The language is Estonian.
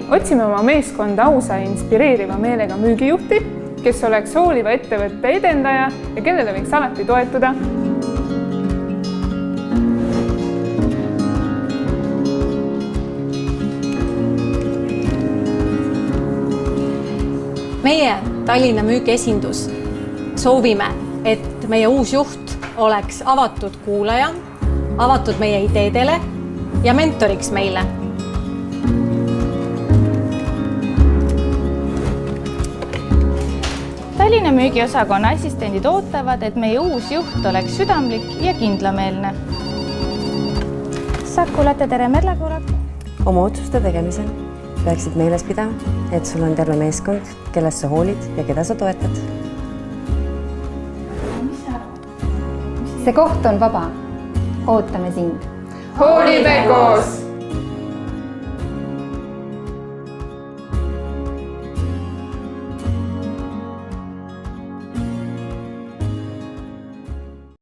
Otsime oma meeskonda ausa ja inspireeriva meelega müügijuhti, kes oleks hooliva ettevõtte edendaja ja kellele võiks alati toetuda. Meie Tallinna müügiesindus soovime, et meie uus juht oleks avatud kuulaja, avatud meie ideedele ja mentoriks meile. Tallinna müügiosakonna assistendid ootavad, et meie uus juht oleks südamlik ja kindlameelne. Sakulate tere Merlakurak! Oma otsuste tegemisel peaksid meeles pidama, et sul on terve meeskond, kellest sa hoolid ja keda sa toetad. See koht on vaba. Ootame sind. Hoolime koos!